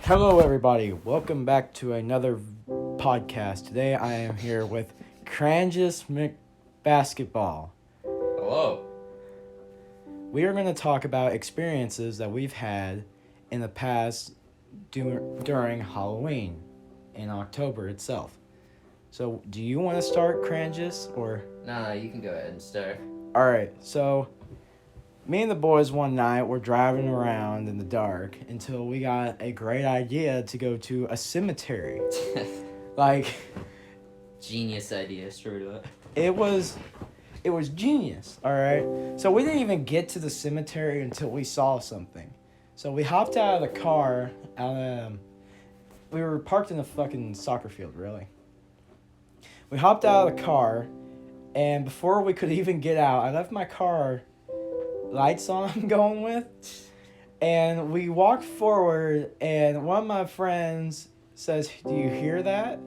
Hello, everybody. Welcome back to another podcast. Today, I am here with Crangus McBasketball. Hello. We are going to talk about experiences that we've had in the past during Halloween in October itself. So, do you want to start, Crangus, or? No, you can go ahead and start. All right. So, me and the boys one night were driving around in the dark until we got a great idea to go to a cemetery. Genius idea, straight up. It was genius, all right? So we didn't even get to the cemetery until we saw something. So we hopped out of the car, we were parked in a fucking soccer field, really. We hopped out of the car, and before we could even get out, I left my car lights on I'm going with, and we walked forward, and one of my friends says, "Do you hear that?"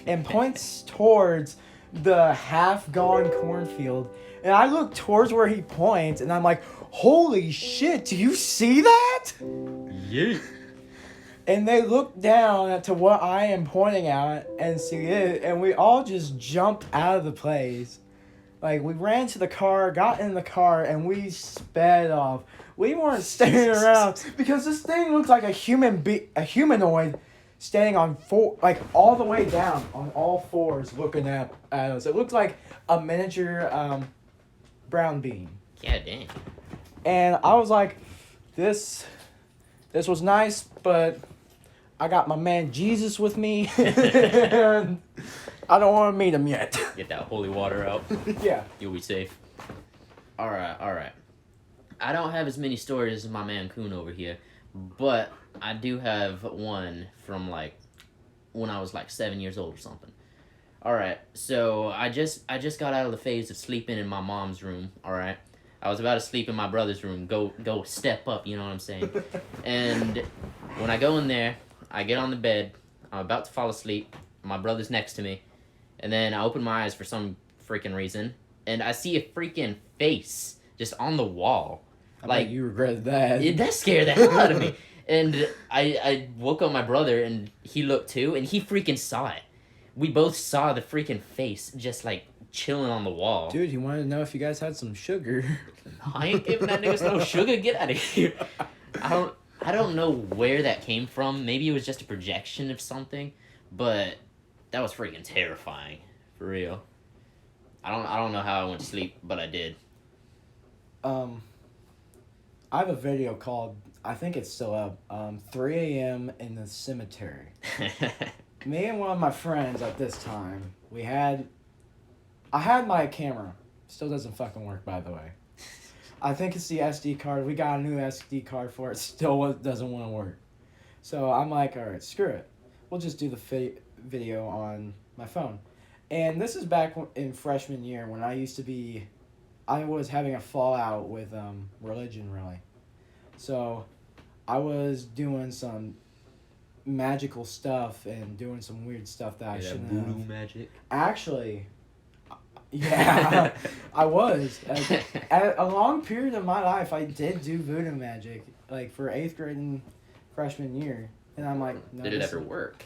and points towards the half-gone cornfield, and I look towards where he points, and I'm like, "Holy shit, do you see that?" Yeah. And they look down to what I am pointing at and see it, and we all just jumped out of the place. Like, we ran to the car, got in the car, and we sped off. We weren't standing around because this thing looked like a humanoid standing on all the way down on all fours looking at us. It looked like a miniature brown bean. Yeah, damn. And I was like, this was nice, but I got my man Jesus with me. And I don't want to meet him yet. Get that holy water out. Yeah. You'll be safe. Alright. I don't have as many stories as my man Kuhn over here, but I do have one from, when I was, 7 years old or something. Alright, so I just got out of the phase of sleeping in my mom's room, alright? I was about to sleep in my brother's room, go step up, you know what I'm saying? And when I go in there, I get on the bed, I'm about to fall asleep, my brother's next to me, and then I open my eyes for some freaking reason, and I see a freaking face just on the wall. I bet you regretted that. That scared the hell out of me. And I woke up my brother, and he looked too, and he freaking saw it. We both saw the freaking face just, chilling on the wall. Dude, he wanted to know if you guys had some sugar. I ain't giving that nigga no sugar. Get out of here. I don't know where that came from. Maybe it was just a projection of something, but that was freaking terrifying, for real. I don't know how I went to sleep, but I did. I have a video called, I think it's still up, 3 a.m. in the cemetery. Me and one of my friends at this time, I had my camera. Still doesn't fucking work, by the way. I think it's the SD card. We got a new SD card for it. Still doesn't want to work. So I'm like, all right, screw it. We'll just do the video on my phone. And this is back in freshman year when I was having a fallout with religion, really. So I was doing some magical stuff and doing some weird stuff that I shouldn't have. Voodoo magic. Actually, yeah, I was. At a long period of my life, I did do voodoo magic, for 8th grade and freshman year. And I'm like, no. Did it ever work?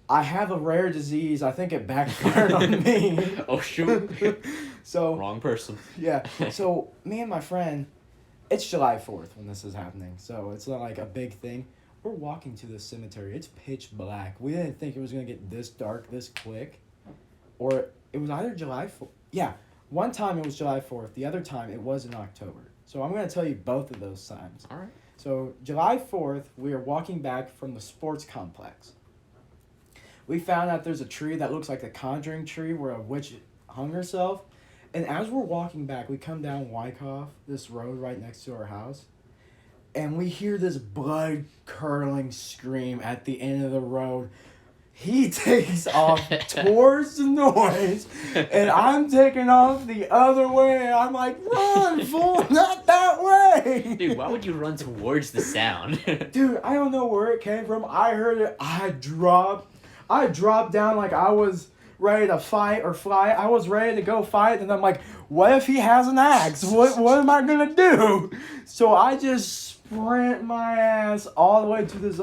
I have a rare disease. I think it backfired on me. Oh, shoot. So wrong person. Yeah. So me and my friend, it's July 4th when this is happening. So it's not like a big thing. We're walking to the cemetery. It's pitch black. We didn't think it was going to get this dark this quick. Or it was either July 4th. Yeah. One time it was July 4th. The other time it was in October. So I'm going to tell you both of those times. All right. So July 4th, we are walking back from the sports complex. We found out there's a tree that looks like the Conjuring tree where a witch hung herself. And as we're walking back, we come down Wyckoff, this road right next to our house. And we hear this blood-curdling scream at the end of the road. He takes off towards the noise, and I'm taking off the other way. I'm like, run, fool, not that way. Dude, why would you run towards the sound? Dude, I don't know where it came from. I heard it. I dropped down like I was ready to fight or fly. I was ready to go fight, and I'm like, what if he has an axe? What am I going to do? So I just sprint my ass all the way to this,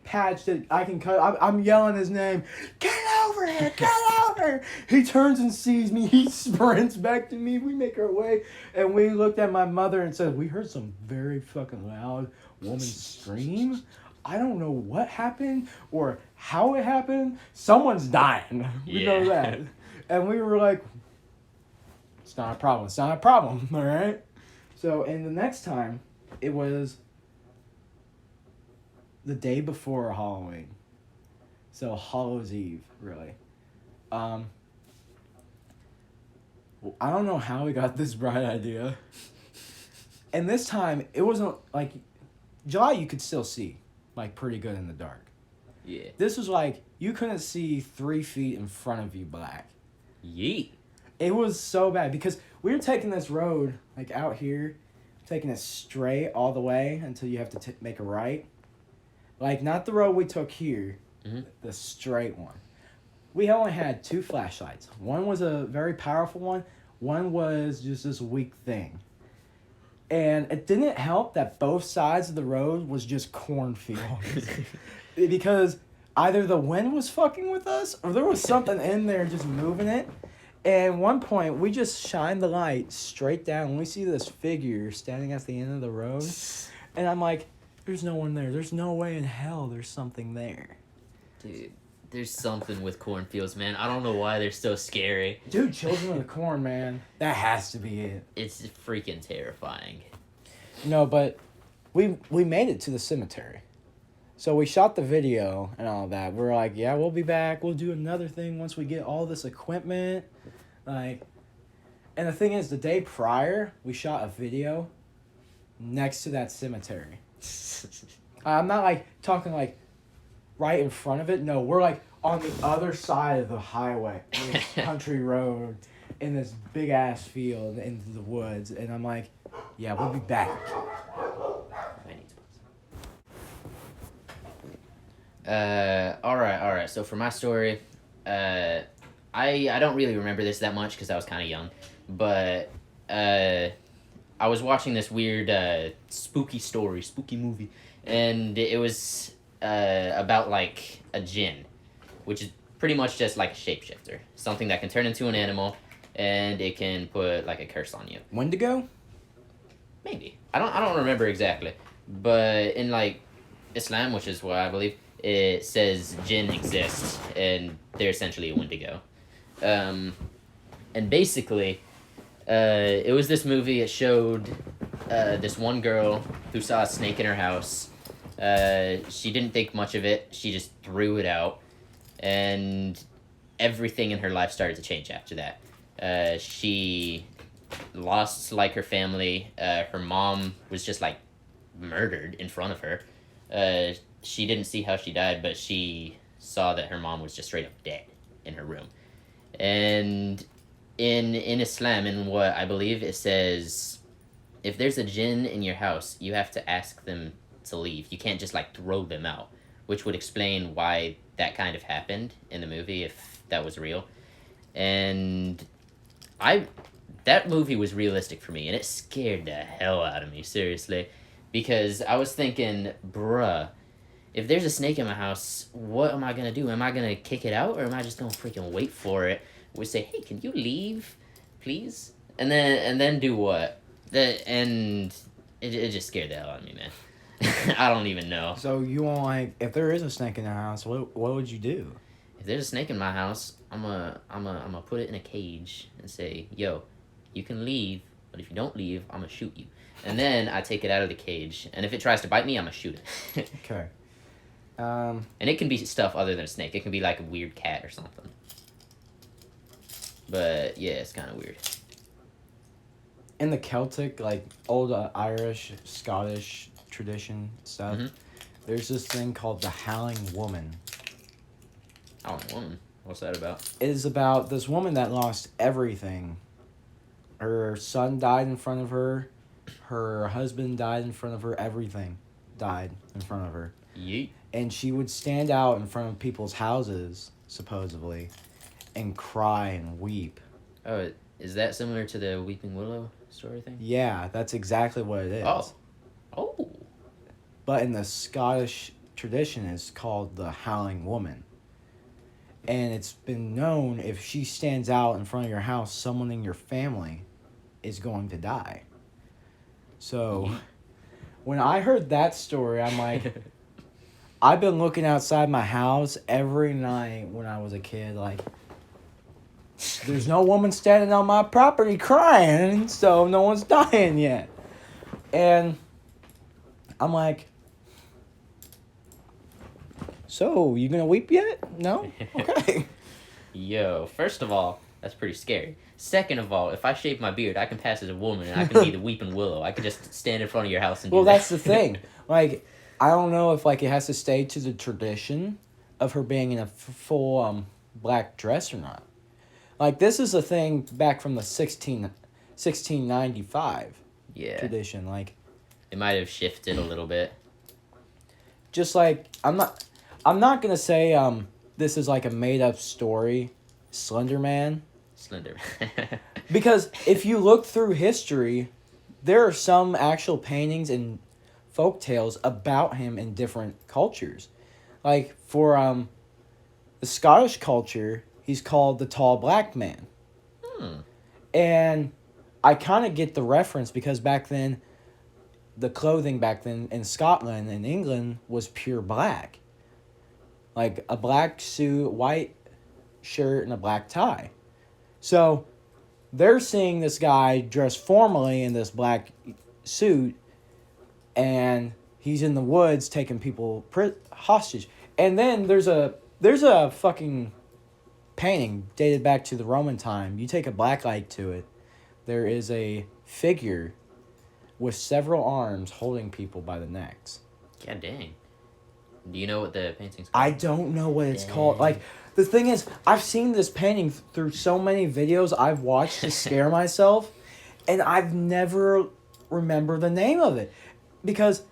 patch that I can cut. I'm yelling his name. Get over here! Get over here! He turns and sees me. He sprints back to me. We make our way, and we looked at my mother and said, "We heard some very fucking loud woman scream. I don't know what happened or how it happened. Someone's dying. We know that." And we were like, "It's not a problem. It's not a problem. All right." So, and the next time, it was the day before Halloween. So Hallows Eve, really. I don't know how we got this bright idea. And this time, it wasn't like July. You could still see, like, pretty good in the dark. Yeah. This was like you couldn't see 3 feet in front of you black. Yeet. It was so bad because we were taking this road like out here, taking it straight all the way until you have to make a right. Like, not the road we took here, the straight one. We only had 2 flashlights. One was a very powerful one. One was just this weak thing. And it didn't help that both sides of the road was just cornfields. Because either the wind was fucking with us or there was something in there just moving it. And one point, we just shined the light straight down and we see this figure standing at the end of the road. And I'm like, there's no one there. There's no way in hell there's something there. Dude, there's something with cornfields, man. I don't know why they're so scary. Dude, Children of the Corn, man. That has to be it. It's freaking terrifying. No, but we made it to the cemetery. So we shot the video and all that. We're like, yeah, we'll be back. We'll do another thing once we get all this equipment. Like, and the thing is, the day prior, we shot a video next to that cemetery. I'm not, like, talking, like, right in front of it. No, we're, like, on the other side of the highway, on this country road, in this big-ass field into the woods. And I'm like, yeah, we'll be back. All right. So for my story, I don't really remember this that much because I was kind of young, but I was watching this weird spooky movie, and it was about like a djinn, which is pretty much just like a shapeshifter, something that can turn into an animal, and it can put like a curse on you. Wendigo? Maybe. I don't remember exactly, but in like Islam, which is what I believe, it says jinn exists, and they're essentially a Wendigo. And basically, it was this movie. It showed this one girl who saw a snake in her house. She didn't think much of it. She just threw it out, and everything in her life started to change after that. She lost, like, her family. Her mom was just, like, murdered in front of her. She didn't see how she died, but she saw that her mom was just straight up dead in her room. And in Islam, in what I believe, it says, if there's a jinn in your house, you have to ask them to leave. You can't just, like, throw them out, which would explain why that kind of happened in the movie, if that was real. And that movie was realistic for me, and it scared the hell out of me, seriously. Because I was thinking, bruh, if there's a snake in my house, what am I going to do? Am I going to kick it out, or am I just going to freaking wait for it? We say, hey, can you leave, please? And then do what? And it just scared the hell out of me, man. I don't even know. So you want, like, if there is a snake in the house, what would you do? If there's a snake in my house, I'm gonna put it in a cage and say, yo, you can leave, but if you don't leave, I'm gonna shoot you. And then I take it out of the cage, and if it tries to bite me, I'm gonna shoot it. Okay. And it can be stuff other than a snake. It can be like a weird cat or something. But yeah, it's kind of weird. In the Celtic, like, old Irish, Scottish tradition stuff, there's this thing called the Howling Woman. Howling Woman? What's that about? It is about this woman that lost everything. Her son died in front of her. Her husband died in front of her. Everything died in front of her. Yeet. And she would stand out in front of people's houses, supposedly, and cry and weep. Oh, is that similar to the Weeping Willow story thing? Yeah, that's exactly what it is. Oh. But in the Scottish tradition is called the Howling Woman. And it's been known if she stands out in front of your house, someone in your family is going to die. So when I heard that story, I'm like, I've been looking outside my house every night when I was a kid, like, there's no woman standing on my property crying, so no one's dying yet. And I'm like, so, you gonna weep yet? No? Okay. Yo, first of all, that's pretty scary. Second of all, if I shave my beard, I can pass as a woman and I can be the weeping willow. I could just stand in front of your house and do Well, that. that's the thing. Like, I don't know if, like, it has to stay to the tradition of her being in a full black dress or not. Like, this is a thing back from the 1695 tradition. Like, it might have shifted a little bit. Just like, I'm not gonna say this is like a made up story, Slender Man. Because if you look through history, there are some actual paintings and folk tales about him in different cultures. Like for the Scottish culture, he's called the Tall Black Man. And I kind of get the reference because back then, the clothing back then in Scotland and England was pure black. Like a black suit, white shirt, and a black tie. So they're seeing this guy dressed formally in this black suit, and he's in the woods taking people hostage. And then there's a fucking painting dated back to the Roman time. You take a black light to it, there is a figure with several arms holding people by the necks. God dang. Do you know what the painting's called? I don't know what it's called. Like, the thing is, I've seen this painting through so many videos I've watched to scare myself, and I've never remembered the name of it. Because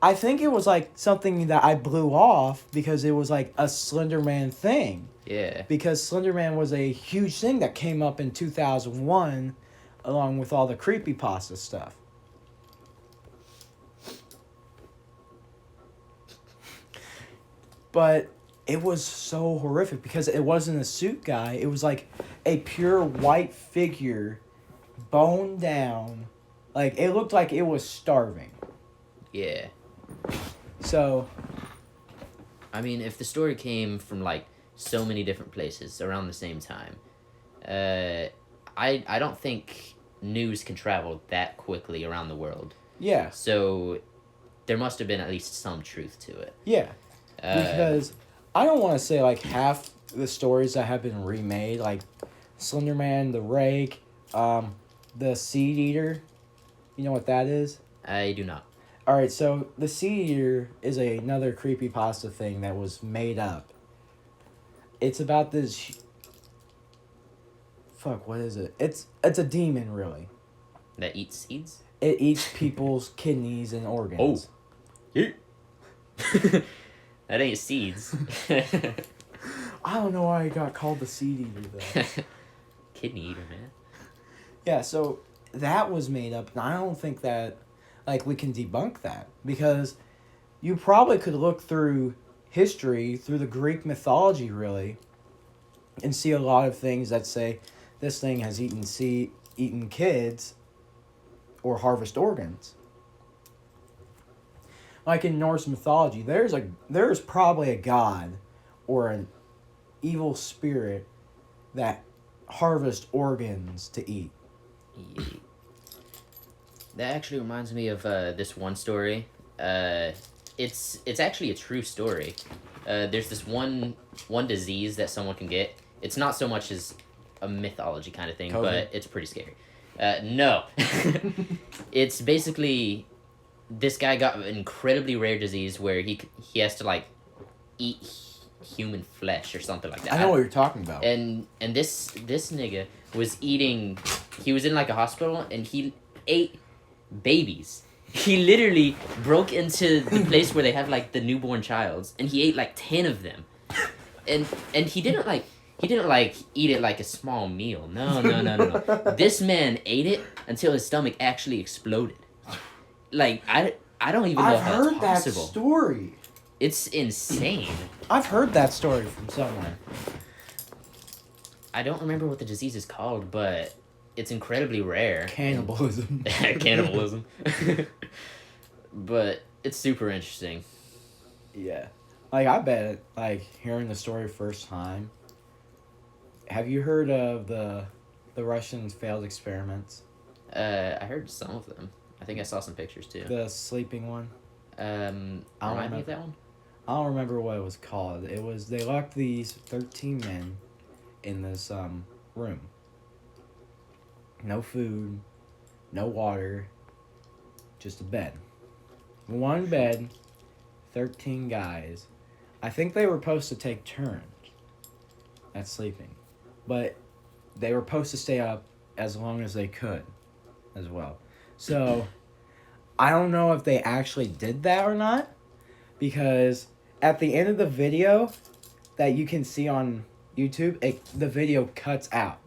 I think it was, like, something that I blew off because it was, like, a Slender Man thing. Yeah. Because Slender Man was a huge thing that came up in 2001 along with all the creepypasta stuff. But it was so horrific because it wasn't a suit guy. It was like a pure white figure, bone down. Like, it looked like it was starving. Yeah. So, I mean, if the story came from, like, so many different places around the same time, I don't think news can travel that quickly around the world. yeah. So there must have been at least some truth to it. Yeah. Because I don't want to say, like, half the stories that have been remade, like Slender Man, the Rake, the Seed Eater. You know what that is? I do not. Alright, so the Seed Eater is another creepypasta thing that was made up. It's about this... Fuck, what is it? It's a demon, really. That eats seeds? It eats people's kidneys and organs. Yeah. That ain't seeds. I don't know why it got called the Seed Eater, though. Kidney eater, man. Yeah, so that was made up, and I don't think that, like, we can debunk that. Because you probably could look through history, through the Greek mythology, really, and see a lot of things that say this thing has eaten kids or harvest organs. Like in Norse mythology, there's probably a god or an evil spirit that harvests organs to eat. Yeah. That actually reminds me of this one story. It's actually a true story. There's this one disease that someone can get. It's not so much as a mythology kind of thing, COVID. but it's pretty scary. No. It's basically... This guy got an incredibly rare disease where he has to, like, eat human flesh or something like that. I know what you're talking about. And this nigga was eating... He was in, like, a hospital, and he ate babies. He literally broke into the place where they have, like, the newborn childs, and he ate, like, 10 of them. And he didn't eat it like a small meal. No. This man ate it until his stomach actually exploded. Like, I don't even know how that's possible. I've heard that story. It's insane. I've heard that story from somewhere. I don't remember what the disease is called, but it's incredibly rare. Cannibalism. Cannibalism. But it's super interesting. Yeah. Like, I bet, like, hearing the story first time, have you heard of the Russians' failed experiments? I heard some of them. I think I saw some pictures too. The sleeping one? Remind me of that one? I don't remember what it was called. It was, they locked these 13 men in this room. No food, no water, just a bed. One bed, 13 guys. I think they were supposed to take turns at sleeping, but they were supposed to stay up as long as they could as well. So I don't know if they actually did that or not, because at the end of the video that you can see on YouTube, the video cuts out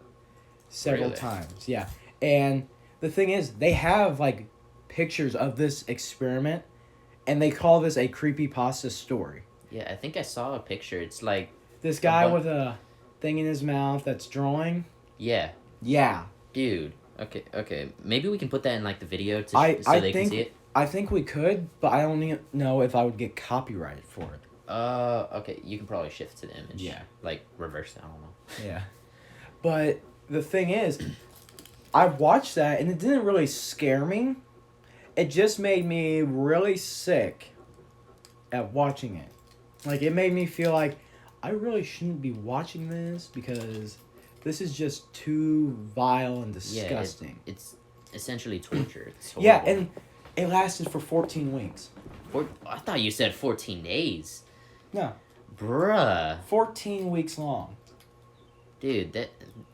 several times. Yeah. And the thing is, they have like pictures of this experiment, and they call this a creepypasta story. Yeah, I think I saw a picture. It's like this guy with a thing in his mouth that's drawing. Yeah. Yeah. Dude. Okay. Maybe we can put that in like the video so they can see it. I think we could, but I don't know if I would get copyrighted for it. Okay. You can probably shift to the image. Yeah. Like reverse it. I don't know. Yeah. But the thing is, I watched that and it didn't really scare me. It just made me really sick at watching it. Like, it made me feel like I really shouldn't be watching this because this is just too vile and disgusting. Yeah, it's essentially torture. Yeah, and it lasted for 14 weeks. I thought you said 14 days. No. Bruh. 14 weeks long. Dude,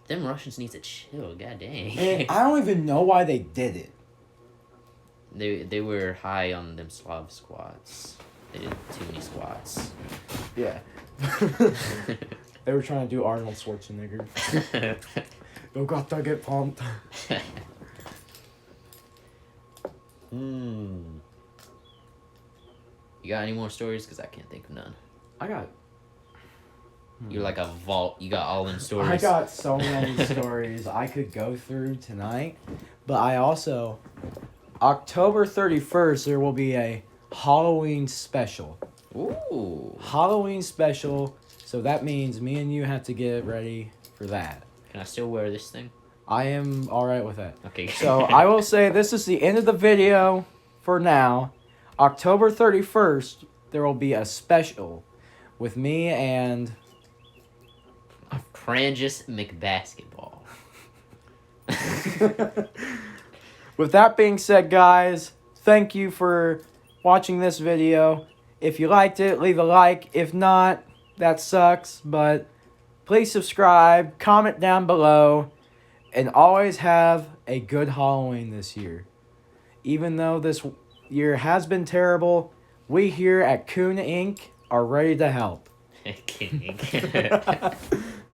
them Russians need to chill. God dang. And I don't even know why they did it. They were high on them Slav squats. They did too many squats. Yeah. They were trying to do Arnold Schwarzenegger. You got to get pumped. You got any more stories? Because I can't think of none. I got... You're like a vault. You got all them stories. I got so many stories I could go through tonight. But I also... October 31st, there will be a Halloween special. Ooh. Halloween special. So that means me and you have to get ready for that. Can I still wear this thing? I am alright with that. Okay. So I will say this is the end of the video for now. October 31st, there will be a special with me and... Prangis McBasketball. With that being said, guys, thank you for watching this video. If you liked it, leave a like. If not, that sucks. But please subscribe, comment down below, and always have a good Halloween this year. Even though this year has been terrible, we here at Kuhn Inc. are ready to help. King.